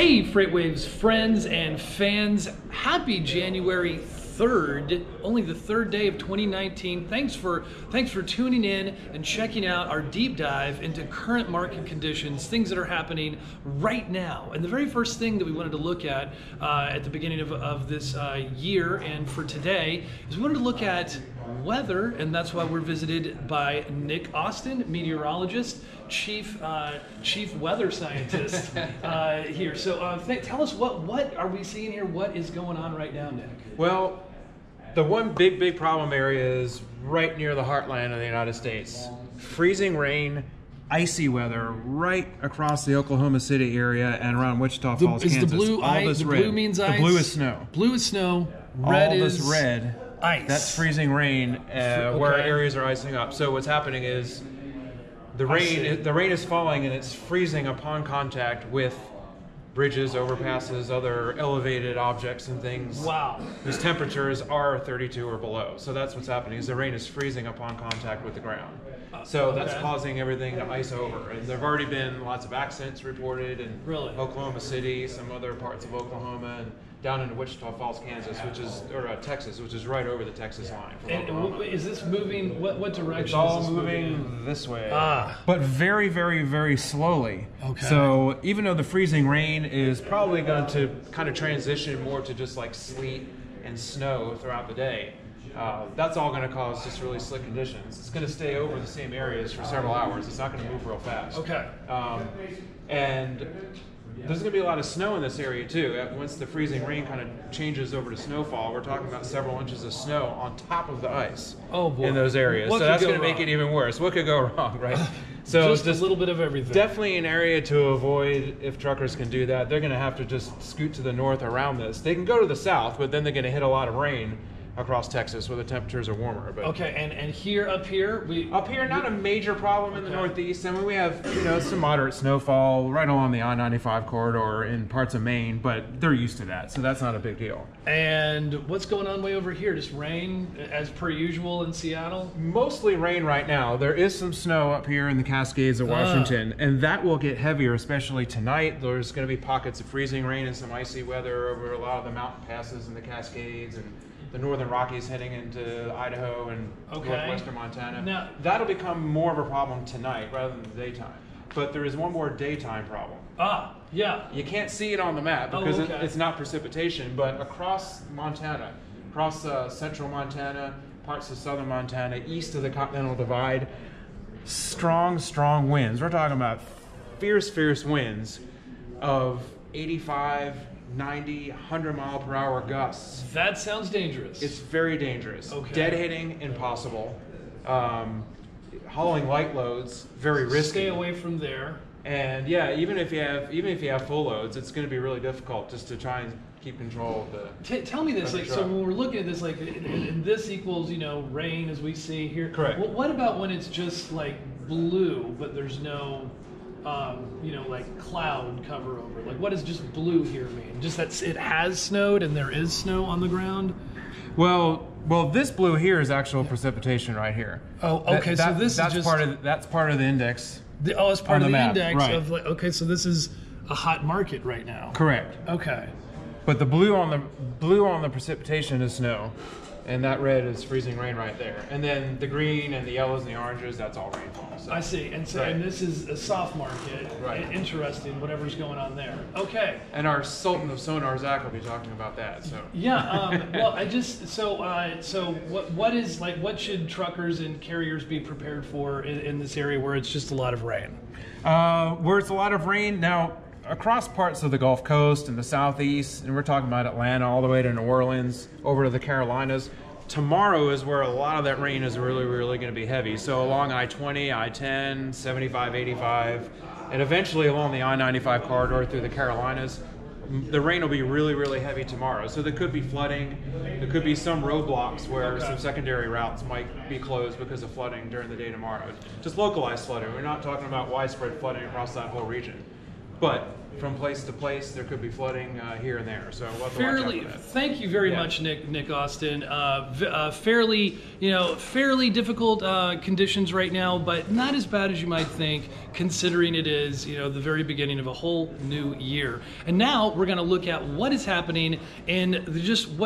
Hey, FreightWaves friends and fans, happy January 3rd, only the third day of 2019. Thanks for tuning in and checking out our deep dive into current market conditions, things that are happening right now. And the very first thing that we wanted to look at the beginning of this year and for today is we wanted to look at weather, and that's why we're visited by Nick Austin, meteorologist, chief weather scientist here. So tell us what are we seeing here? What is going on right now, Nick? Well, the one big problem area is right near the heartland of the United States. Freezing rain, icy weather right across the Oklahoma City area and around Wichita Falls, Kansas. Is the blue ice? The blue means ice? The blue is snow. Blue is snow. Red is red. Ice. That's freezing rain where areas are icing up. So what's happening is the rain is falling and it's freezing upon contact with bridges, overpasses, other elevated objects and things. Wow. Whose temperatures are 32 or below. So that's what's happening is the rain is freezing upon contact with the ground. So that's causing everything to ice over. And there have already been lots of accidents reported in Oklahoma City, some other parts of Oklahoma, and down into Wichita Falls, Kansas, Texas, which is right over the Texas line. And is this moving? What direction? It's all is this moving this way, but very, very, very slowly. Okay. So even though the freezing rain is probably going to kind of transition more to just like sleet and snow throughout the day, that's all going to cause just really slick conditions. It's going to stay over the same areas for several hours. It's not going to move real fast. Okay. And there's going to be a lot of snow in this area too. Once the freezing rain kind of changes over to snowfall, we're talking about several inches of snow on top of the ice in those areas. So that's going to make it even worse. What could go wrong, right? So just a little bit of everything. Definitely an area to avoid if truckers can do that. They're going to have to just scoot to the north around this. They can go to the south, but then they're going to hit a lot of rain across Texas where the temperatures are warmer. But okay, and up here not a major problem in the Northeast. I mean, we have some moderate snowfall right along the I-95 corridor in parts of Maine, but they're used to that, so that's not a big deal. And what's going on way over here? Just rain as per usual in Seattle? Mostly rain right now. There is some snow up here in the Cascades of Washington, and that will get heavier, especially tonight. There's going to be pockets of freezing rain and some icy weather over a lot of the mountain passes in the Cascades and the northern Rockies heading into Idaho and northwestern Montana. Now, that'll become more of a problem tonight rather than the daytime. But there is one more daytime problem. Yeah. You can't see it on the map because it's not precipitation, but across Montana, across central Montana, parts of southern Montana, east of the Continental Divide, strong winds. We're talking about fierce winds of 85, 90, 100 mile per hour gusts. That sounds dangerous. It's very dangerous. Okay. Dead hitting, impossible. Hauling light loads, very risky. Stay away from there. And yeah, even if you have full loads, it's going to be really difficult just to try and keep control of the. Tell me this, so when we're looking at this, and this equals rain as we see here. Correct. Well, what about when it's just like blue, but there's no like cloud cover over? Like, what does just blue here mean? Just that it has snowed and there is snow on the ground? Well, this blue here is actual precipitation right here. Oh, okay. So that's part of the index. It's part of the index right. of okay. So this is a hot market right now. Correct. Okay. But the blue on the precipitation is snow, and that red is freezing rain right there. And then the green and the yellows and the oranges, that's all rainfall. So. I see. And so and this is a soft market. Right. Interesting, whatever's going on there. Okay. And our Sultan of Sonar, Zach, will be talking about that. So. Yeah. Well, what should truckers and carriers be prepared for in this area where it's just a lot of rain? Where it's a lot of rain now. Across parts of the Gulf Coast and the Southeast, and we're talking about Atlanta all the way to New Orleans, over to the Carolinas. Tomorrow is where a lot of that rain is really going to be heavy. So along I-20, I-10, 75, 85, and eventually along the I-95 corridor through the Carolinas, the rain will be really heavy tomorrow. So there could be flooding. There could be some roadblocks where some secondary routes might be closed because of flooding during the day tomorrow. Just localized flooding. We're not talking about widespread flooding across that whole region. But from place to place. There could be flooding here and there, so we'll have to watch out for that. Thank you very much, Nick Austin. Fairly difficult conditions right now, but not as bad as you might think, considering it is the very beginning of a whole new year. And now we're going to look at what is happening and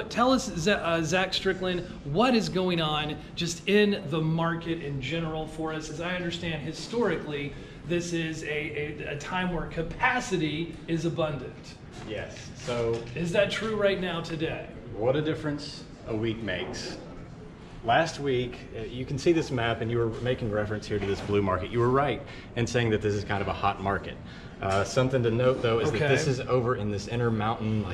tell us, Zach Strickland, what is going on just in the market in general for us. As I understand, historically, this is a time where capacity is abundant. Yes. So is that true right now today? What a difference a week makes. Last week, you can see this map, and you were making reference here to this blue market. You were right in saying that this is kind of a hot market. Something to note, though, is that this is over in this Intermountain,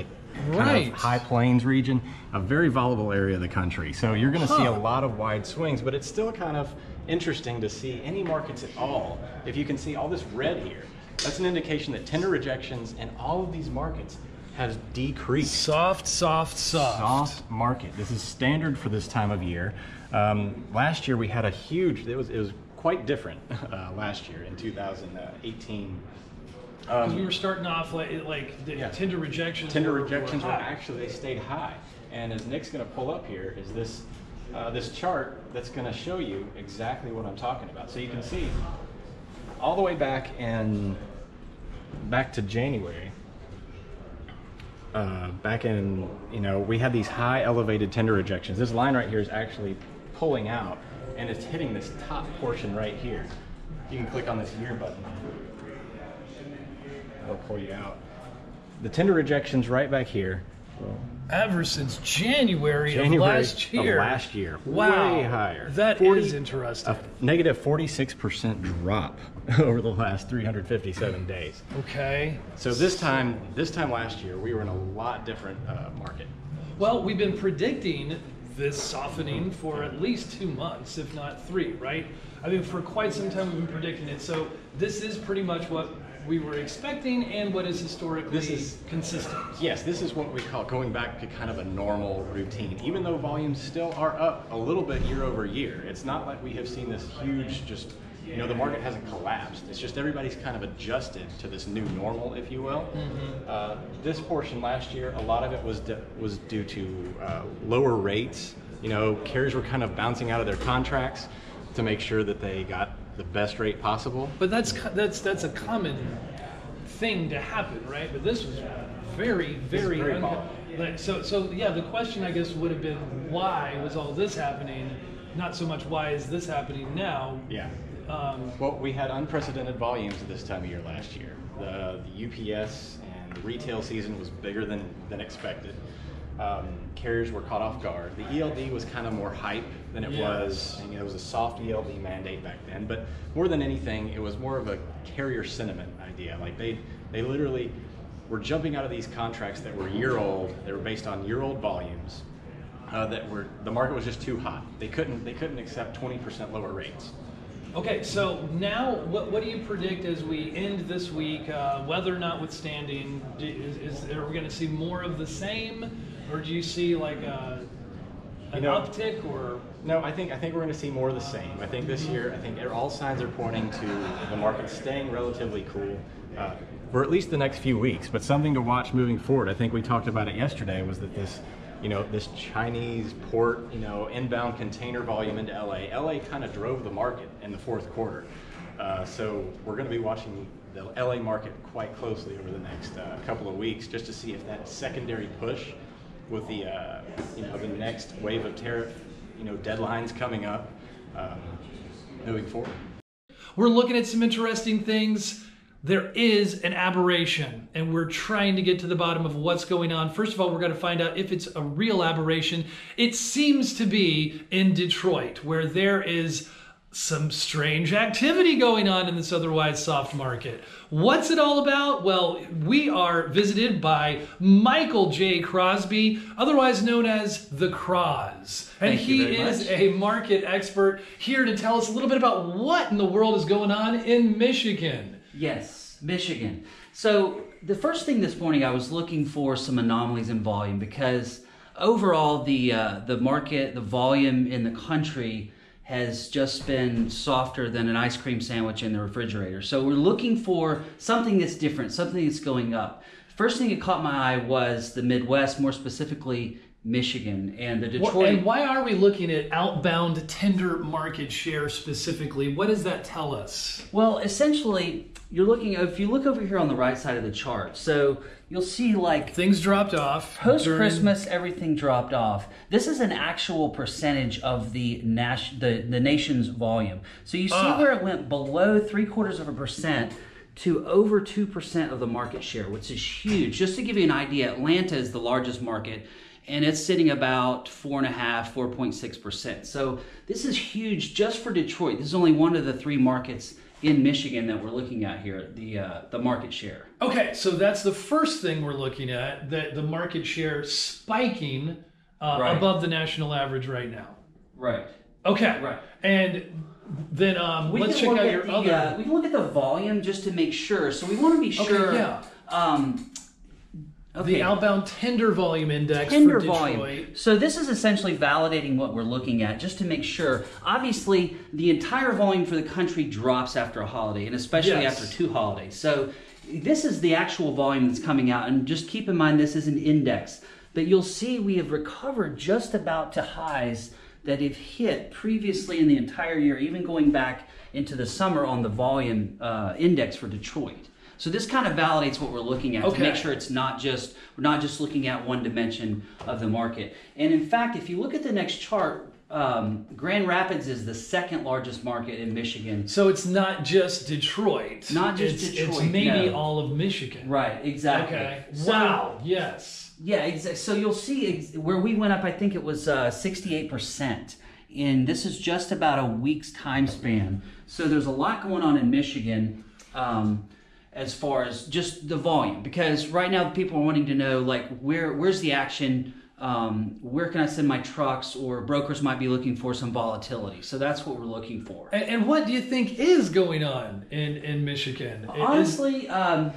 kind of high plains region, a very volatile area of the country. So you're going to see a lot of wide swings, but it's still kind of interesting to see any markets at all. If you can see all this red here, that's an indication that tender rejections in all of these markets has decreased. Soft market. This is standard for this time of year. Last year we had a huge, it was quite different last year in 2018. Because we were starting off tender rejections. Tender rejections were actually, they stayed high. And as Nick's going to pull up here is this chart that's going to show you exactly what I'm talking about. So you can see all the way back to January. We had these high elevated tender rejections. This line right here is actually pulling out, and it's hitting this top portion right here. You can click on this year button. It'll pull you out. The tender rejections right back here. Ever since January of last year. Wow. Way higher. That is interesting. A negative 46% drop over the last 357 days. Okay. So this time last year, we were in a lot different market. Well, we've been predicting this softening for at least 2 months, if not 3, right? I mean, for quite some time we've been predicting it. So this is pretty much what we were expecting and what is historically consistent. Yes, this is what we call going back to kind of a normal routine. Even though volumes still are up a little bit year over year, it's not like we have seen this huge the market hasn't collapsed. It's just everybody's kind of adjusted to this new normal, if you will. Mm-hmm. This portion last year, a lot of it was due to lower rates. Carriers were kind of bouncing out of their contracts to make sure that they got the best rate possible. But that's a common thing to happen, right? But this was very so yeah, the question I guess would have been, why was all this happening? Not so much why is this happening now. Yeah. Well, we had unprecedented volumes at this time of year last year. The UPS and the retail season was bigger than expected. Carriers were caught off guard. The ELD was kind of more hype than it was. It was a soft ELD mandate back then, but more than anything, it was more of a carrier sentiment idea. Like they literally were jumping out of these contracts that were year-old. They were based on year-old volumes. The market was just too hot. They couldn't accept 20% lower rates. Okay, so now what do you predict as we end this week, weather notwithstanding? Are we going to see more of the same, or do you see like an uptick? Or no? I think we're going to see more of the same. I think this year, all signs are pointing to the market staying relatively cool for at least the next few weeks. But something to watch moving forward. I think we talked about it yesterday. Was that this Chinese port, inbound container volume into LA. LA kind of drove the market in the fourth quarter. So we're going to be watching the LA market quite closely over the next couple of weeks, just to see if that secondary push with the next wave of tariff deadlines coming up moving forward. We're looking at some interesting things. There is an aberration, and we're trying to get to the bottom of what's going on. First of all, we're going to find out if it's a real aberration. It seems to be in Detroit, where there is some strange activity going on in this otherwise soft market. What's it all about? Well, we are visited by Michael J. Crosby, otherwise known as the Croz. And he is a market expert here to tell us a little bit about what in the world is going on in Michigan. Yes, Michigan. So the first thing this morning, I was looking for some anomalies in volume, because overall the market, the volume in the country has just been softer than an ice cream sandwich in the refrigerator. So we're looking for something that's different, something that's going up. First thing that caught my eye was the Midwest, more specifically Michigan and the Detroit. And why are we looking at outbound tender market share specifically? What does that tell us? Well, essentially, you're looking, if you look over here on the right side of the chart, so you'll see like things dropped off. Post-Christmas, everything dropped off. This is an actual percentage of the nation's volume. So you see where it went below 0.75% to over 2% of the market share, which is huge. Just to give you an idea, Atlanta is the largest market, and it's sitting about 4.6%. So this is huge just for Detroit. This is only one of the 3 markets in Michigan that we're looking at here, the market share. Okay, so that's the first thing we're looking at, that the market share spiking above the national average right now. Right. Okay. Right. And then let's check out your other. We can look at the volume just to make sure. So we want to be sure. Okay, yeah. Okay. The outbound tender volume index Tender for Detroit. volume. So this is essentially validating what we're looking at, just to make sure. Obviously, the entire volume for the country drops after a holiday, and especially after 2 holidays. So this is the actual volume that's coming out, and just keep in mind this is an index. But you'll see we have recovered just about to highs that have hit previously in the entire year, even going back into the summer on the volume index for Detroit. So this kind of validates what we're looking at to make sure it's we're not just looking at one dimension of the market. And in fact, if you look at the next chart, Grand Rapids is the 2nd largest market in Michigan. So it's not just Detroit. Not just Detroit. It's maybe all of Michigan. Right, exactly. Okay. So, wow, yes. Yeah, exactly. So you'll see where we went up, I think it was 68%. And this is just about a week's time span. So there's a lot going on in Michigan. As far as just the volume, because right now people are wanting to know, like, where's the action, where can I send my trucks, or brokers might be looking for some volatility. So that's what we're looking for. And what do you think is going on in Michigan? Honestly,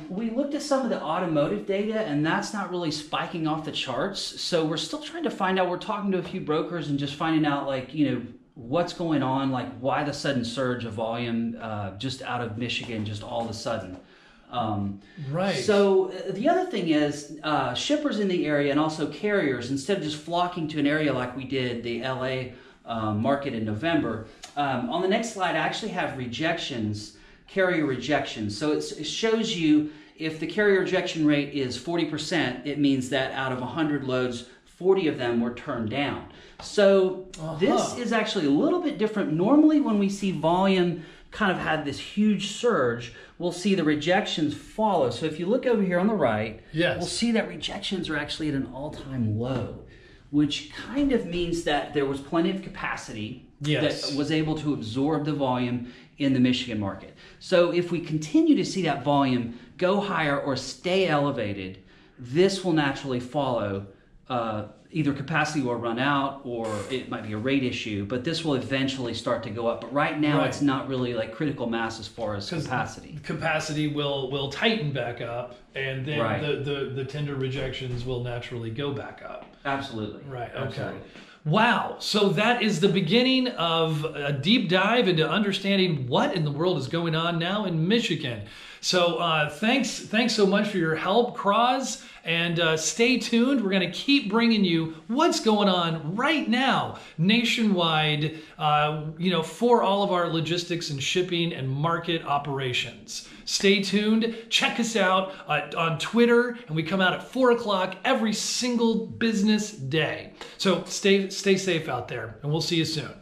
we looked at some of the automotive data, and that's not really spiking off the charts. So we're still trying to find out. We're talking to a few brokers and just finding out, like, what's going on, like why the sudden surge of volume just out of Michigan, just all of a sudden. Right. So the other thing is shippers in the area and also carriers, instead of just flocking to an area like we did the LA market in November, on the next slide I actually have rejections, carrier rejections. So it shows you if the carrier rejection rate is 40%, it means that out of 100 loads, 40 of them were turned down. So this is actually a little bit different. Normally when we see volume kind of had this huge surge, we'll see the rejections follow. So if you look over here on the right, we'll see that rejections are actually at an all-time low, which kind of means that there was plenty of capacity that was able to absorb the volume in the Michigan market. So if we continue to see that volume go higher or stay elevated, this will naturally follow. Either capacity will run out, or it might be a rate issue, but this will eventually start to go up. But right now it's not really like critical mass as far as capacity. Capacity will tighten back up, and then the tender rejections will naturally go back up. Absolutely. Right, okay. Absolutely. Wow, so that is the beginning of a deep dive into understanding what in the world is going on now in Michigan. So thanks so much for your help, Cross, and stay tuned. We're going to keep bringing you what's going on right now nationwide, for all of our logistics and shipping and market operations. Stay tuned. Check us out on Twitter, and we come out at 4 o'clock every single business day. So stay safe out there, and we'll see you soon.